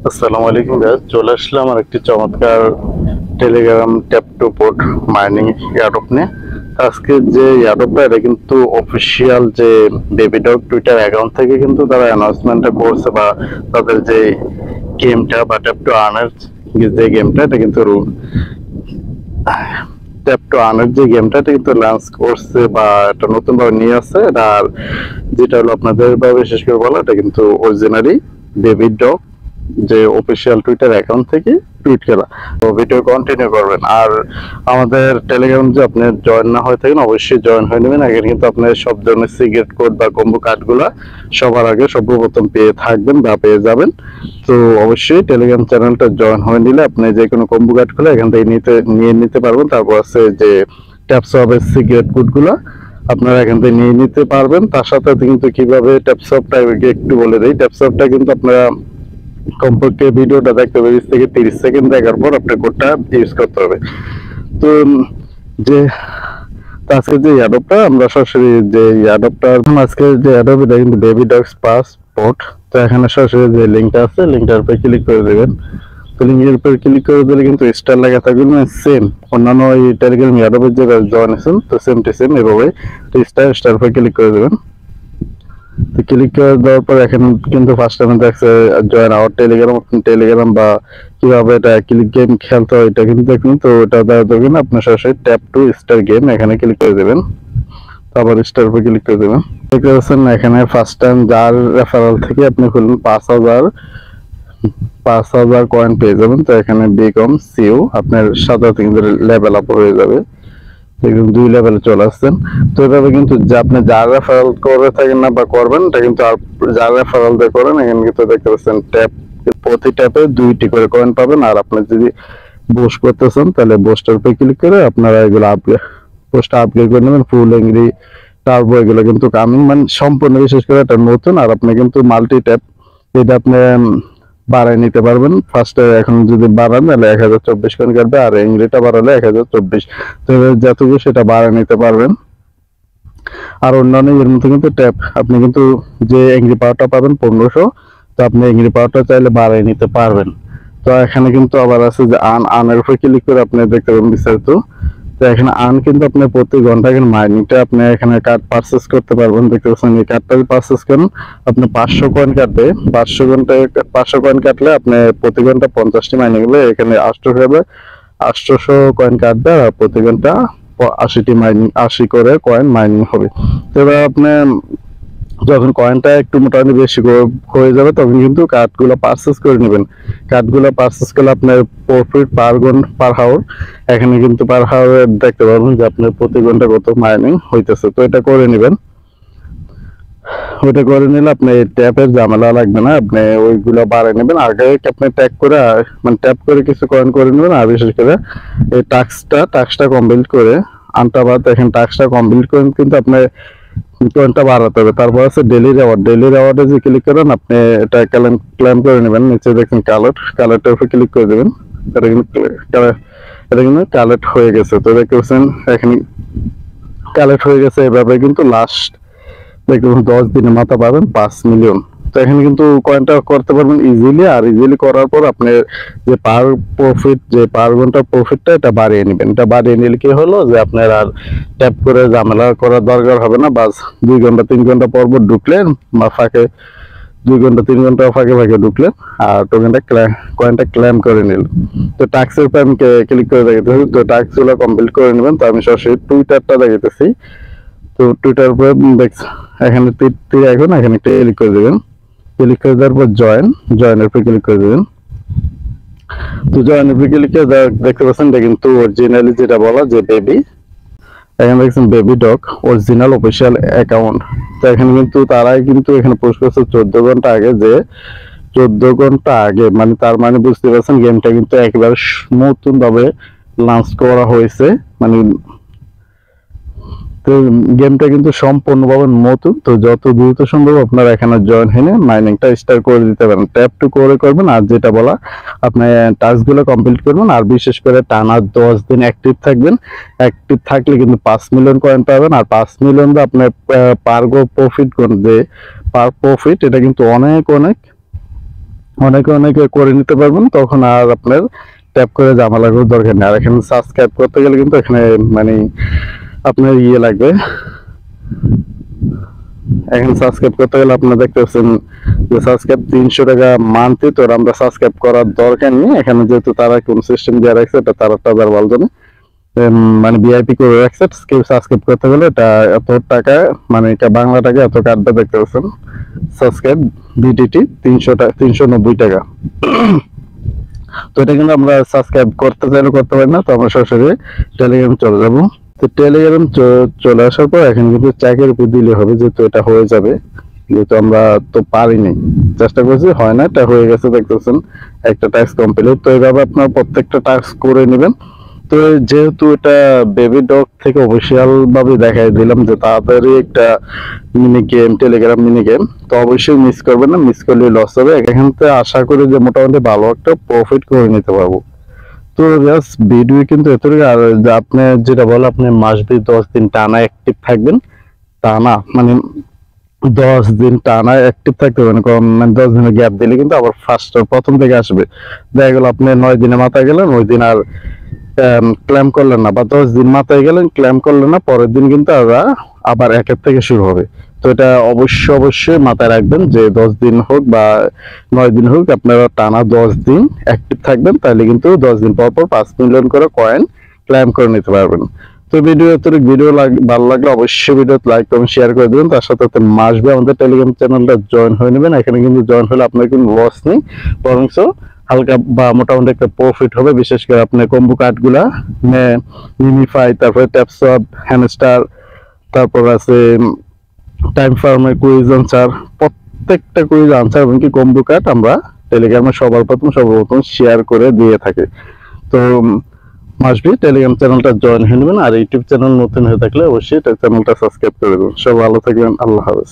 আসসালামু আলাইকুম গাইস, চলে আসলাম আর একটি চমৎকার Telegram tap two port mining airdrop নিয়ে। আজকে যে এয়ারড্রপটা এটা কিন্তু অফিসিয়াল যে বেবিডগ টুইটার অ্যাকাউন্ট থেকে কিন্তু তারা অ্যানাউন্সমেন্টটা করছে, বা তাদের যে গেমটা বা ট্যাপ টু আর্নের যে গেমটা এটা কিন্তু ট্যাপ টু আর্নের যে গেমটা এটা কিন্তু লঞ্চ করছে বা এটা নতুন ভাবে নিয়ে আসছে এটা। আর যেটা হলো আপনাদের বা বিশেষ করে বলা, এটা কিন্তু অরিজিনালি বেবিডগ যে অফিসিয়াল টুইটার অ্যাকাউন্ট থেকে টুইট করা। তো ভিডিও কন্টিনিউ করবেন। আর আমাদের টেলিগ্রাম যে আপনি জয়েন না হয়ে থাকেন, অবশ্যই জয়েন হয়ে নেবেন। আগে কিন্তু আপনার সব ধরনের সিক্রেট কোড বা কম্বো কার্ডগুলো সবার আগে সর্বপ্রথম পেয়ে থাকবেন বা পেয়ে যাবেন। তো অবশ্যই টেলিগ্রাম চ্যানেলটা জয়েন হয়ে নিলে আপনি যে কোনো কম্বো কার্ড খুলে এখান থেকে নিয়ে নিতে পারবেন। তারপর আছে যে ট্যাপস অফ সিক্রেট কোডগুলো আপনারা এখান থেকে নিয়ে নিতে পারবেন। তার সাথে কিন্তু কিভাবে ট্যাপসপটা একটু বলে দেই। ট্যাপসপটা কিন্তু আপনারা কমপক্ষে ভিডিওটা দেখতে হবে 20 থেকে 30 সেকেন্ড দেখার পর আপনার কোডটা ইউজ করতে হবে। তো যে আজকে যে অ্যাডপটা আমরা সরাসরি যে অ্যাডপটা আজকে যে অ্যাডপ এটা কিন্তু বেবি ডগস পাসপোর্ট। তো এখানে সরাসরি যে লিঙ্কটা আছে লিঙ্কটার উপরে ক্লিক করে দেবেন। তো লিঙ্কের উপর ক্লিক করে দিলে কিন্তু স্টার লেখা থাকবে, মানে সেম অন্যান্য এই টেলিগ্রাম অ্যাডপের যে জয়েন আছেন তো সেম টু সেম এভাবে স্টার উপর ক্লিক করে দেবেন। তো ক্লিক করে দেওয়ার পর এখানে কিন্তু ফার্স্ট টাইম দেখছে জয়েন আওয়ার টেলিগ্রাম বা কিভাবে এটা ক্লিক গেম খেলতে হয় এটা কিন্তু দেখুন। তো এটা দেওয়ার দরকার আপনার সরাসরি ট্যাপ টু স্টার গেম এখানে ক্লিক করে দেবেন। তারপর স্টার উপর ক্লিক করে দেবেন। দেখতে পাচ্ছেন এখানে ফার্স্ট টাইম যার রেফারেল থেকে আপনি খুলুন 5,000 কয়েন পেয়ে যাবেন। তো এখানে বিকম সিও আপনার সাথে কিন্তু লেভেল আপ হয়ে যাবে। দেখুন 2 লেভেলে চলে আসছেন। তো এভাবে কিন্তু যে আপনি যার রেফারেল করে থাকেন না বা করবেন এটা কিন্তু আর যার রেফারেল দিয়ে করেন এখানে কিন্তু দেখতে পাচ্ছেন ট্যাপ প্রতি ট্যাপে 2টি করে কয়েন পাবেন। আর আপনি যদি বুস্ট করতেছেন তাহলে বুস্টের উপরে ক্লিক করে আপনারা এগুলো আপগ্রেড করে নেবেন। ফুল এংরি টার্বো এগুলো কিন্তু কামিং, মানে সম্পূর্ণ বিশেষ করে এটা নতুন। আর আপনি কিন্তু মাল্টি ট্যাপ এটা আপনি বাড়াই নিতে পারবেন। ফার্স্টে এখন যদি বাড়ান তাহলে 1024 কয়েন কাটবে, আর এংরিটা বাড়ালে 1024। তো যতটুকু সেটা বাড়াই নিতে পারবেন। আর অন্যান্য এর মধ্যে কিন্তু ট্যাপ আপনি কিন্তু যে এংরি পাওয়ারটা পাবেন 1500, তো আপনি এংরি পাওয়ারটা চাইলে বাড়াই নিতে পারবেন। তো এখানে কিন্তু আবার আছে যে আনের উপরে ক্লিক করে আপনি দেখতে পাবেন বিস্তারিত। তো এখানে কিন্তু আপনি প্রতি ঘন্টা এখানে মাইনিংটা আপনি এখানে কার্ড পারচেস করতে পারবেন। দেখতে পাচ্ছেন এই কার্ডটা যদি পারচেস করেন আপনি 500 কয়েন কাটবে। 500 কয়েন কাটলে আপনি প্রতি ঘন্টা 50টি মাইনিং হলে এখানে 800 কয়েন কাটবে। আর প্রতি ঘন্টা 80টি মাইনিং 80 করে কয়েন মাইনিং হবে। তো এবার আপনি যখন কয়েনটা একটু মোটামুটি বেশি হয়ে যাবে তখন কিন্তু কার্ডগুলো পারচেস করে নেবেন। কার্ডগুলো পারচেস করলে আপনার প্রফিট পার হাওয়ার এখানে কিন্তু পার হাওয়ার দেখতে পারবেন যে আপনার প্রতি ঘন্টা কত মাইনিং হইতেছে। তো এটা করে নেবেন। ওইটা করে নিলে আপনি ট্যাপের ঝামেলা লাগবে না, আপনি ওইগুলো বাড়ায় নেবেন। আগে আপনি ট্যাপ করে মানে ট্যাপ করে কিছু কয়েন করে নেবেন। আর বিশেষ করে এই টাস্কটা কমপ্লিট করে আনটাবাদ দেখেন টাস্কটা কমপ্লিট করেন কিন্তু আপনি কয়েনটা বাড়াতে হবে। তারপর আছে ডেইলি রেওয়ার্ডে যে ক্লিক করেন আপনি এটা ক্লেম করে নেবেন। নিচে দেখেন কালারটার উপর ক্লিক করে দেবেন। এটা কিন্তু কালেক্ট হয়ে গেছে। তো দেখতে পাচ্ছেন এখানে কালেক্ট হয়ে গেছে। এভাবে কিন্তু লাস্ট দেখুন 10 দিনের মাথা পাবেন 5 মিলিয়ন। তো এখানে কিন্তু কয়েনটা করতে পারবেন ইজিলি। আর ইজিলি করার পর আপনি যে পার ঘন্টা প্রফিটটা এটা বাড়িয়ে নেবেন। এটা বাড়িয়ে নিলে কি হলো যে আপনার আর ট্যাপ করে ঝামেলা করার দরকার হবে না। বাস 2 ঘন্টা 3 ঘন্টা পর ঢুকলেন বা ফাঁকে 2 ঘন্টা 3 ঘন্টা ফাঁকে ঢুকলেন আর কয়েনটা ক্লেম করে নিল। তো টাস্কের উপর আমি ক্লিক করে দেখাতে। তো টাস্কগুলো কমপ্লিট করে নেবেন। তো আমি সরাসরি টুইটারটা দেখাতেছি। তো টুইটার উপরে এখানে তীর এখন এখানে ক্লিক করে দেবেন। ক্লিক করে দেওয়ার পর জয়েনের উপরে ক্লিক করে দেবেন। তো জয়েনের উপরে ক্লিক করে দেখতে পাচ্ছেন এটা কিন্তু অরিজিনালি যেটা বলা যে বেবি, এখানে দেখছেন baby dog original official account. তো এখানে কিন্তু তারাই কিন্তু এখানে পোস্ট করছে 14 ঘন্টা আগে, যে 14 ঘন্টা আগে, মানে তার মানে বুঝতে পারছেন গেমটা কিন্তু একেবারে নতুন ভাবে লঞ্চ করা হয়েছে। মানে তো গেমটা কিন্তু সম্পূর্ণভাবে নতুন। তো যত দ্রুত সম্ভব আপনারা এখানে জয়েন হয়ে মাইনিংটা স্টার্ট করে দিতে পারেন। ট্যাপ টু করে করবেন। আর যেটা বলা আপনি টাস্কগুলো কমপ্লিট করবেন। আর বিশেষ করে টানা 10 দিন অ্যাক্টিভ থাকবেন। অ্যাক্টিভ থাকলে কিন্তু 5 মিলিয়ন কয়েন পাবেন। আর 5 মিলিয়ন আপনার পার প্রফিট এটা কিন্তু অনেক অনেকে অনেকে করে নিতে পারবেন, তখন আর আপনার ট্যাপ করে ঝামেলা করার দরকার নেই। আর এখানে সাবস্ক্রাইব করতে গেলে কিন্তু এখানে মানে আপনার লাগবে, এখন সাবস্ক্রাইব করতে গেলে আপনারা দেখতে পাচ্ছেন যে সাবস্ক্রাইব 300 টাকা মান্থলি। তো আমরা সাবস্ক্রাইব করার দরকার নেই, এখানে যেহেতু তারা কোন সিস্টেম দিয়ে রাখছে এটা তারা তাদের ভালো জানে। মানে ভিআইপি করে রাখছে, কেউ সাবস্ক্রাইব করতে গেলে এটা এত টাকা, মানে এটা বাংলা টাকা এত কাটবে। দেখতে পাচ্ছেন সাবস্ক্রাইব বিডিটি 390 টাকা। তো এটা কিন্তু আমরা সাবস্ক্রাইব করতে চাইলে করতে পারি না, তো আমরা সরাসরি টেলিগ্রাম চলে যাব। তো টেলিগ্রাম চলে আসার পর এখন কিন্তু চেকের উপর দিলে হবে, যেহেতু এটা হয়ে যাবে, যেহেতু আমরা তো পারিনি, চেষ্টা করছি হয় না, এটা হয়ে গেছে। দেখতেছেন একটা টাস্ক কমপ্লিট। তো এইভাবে আপনার প্রত্যেকটা টাস্ক করে নেবেন। তো যেহেতু এটা বেবি ডগ থেকে অফিসিয়াল ভাবে দেখাই দিলাম যে তাড়াতাড়ি একটা mini game, Telegram mini game, তো অবশ্যই মিস করবেন না, মিস করলে লস হবে। এখান থেকে আশা করি যে মোটামুটি ভালো একটা প্রফিট করে নিতে পারবো। তো জাস্ট ভিডিও কিন্তু এতটুকু। আর আপনি যেটা বলে আপনি মাসে 10 দিন টানা অ্যাক্টিভ থাকবেন, টানা মানে 10 দিন টানা অ্যাক্টিভ থাকতে হবে, মানে 10 দিনের গ্যাপ দিলে কিন্তু আবার প্রথম থেকে আসবে। দেখা গেল আপনি 9 দিনে মাথায় গেলেন, ওই দিন আর ক্লেম করলেন না, বা 10 দিন মাথায় গেলেন ক্লেম করলেন না, পরের দিন কিন্তু আবার একের থেকে শুরু হবে। তো এটা অবশ্যই মাথায় রাখবেন যে 10 দিন হোক বা 9 দিন হোক, আপনারা টানা 10 দিন অ্যাক্টিভ থাকবেন, তাহলে কিন্তু 10 দিন পর পর 5 মিলিয়ন করে কয়েন ক্লেম করে নিতে পারবেন। তো ভিডিও ভালো লাগলে অবশ্যই ভিডিও লাইক কমেন্ট শেয়ার করে দেবেন। তার সাথে সাথে মাসবে আমাদের টেলিগ্রাম চ্যানেলটা জয়েন হয়ে নেবেন। এখানে কিন্তু জয়েন হলে আপনার কিন্তু লস নেই, বরং হালকা বা মোটামুটি একটা প্রফিট হবে। বিশেষ করে আপনার কম্বো কার্ড গুলা মিমিফাই, তারপরে ট্যাপসপ, হ্যামস্টার, তারপর আছে টাইম ফার্মের কুইজ আনসার, প্রত্যেকটা কুইজ আনসার এবং কি কম্বো কার্ড আমরা টেলিগ্রামে সর্বপ্রথম শেয়ার করে দিয়ে থাকি। তো মাসবি টেলিগ্রাম চ্যানেলটা জয়েন হয়ে নেবেন। আর ইউটিউব চ্যানেল নতুন হয়ে থাকলে অবশ্যই চ্যানেলটা সাবস্ক্রাইব করে দেবেন। সব ভালো থাকবেন, আল্লাহ হাফেজ।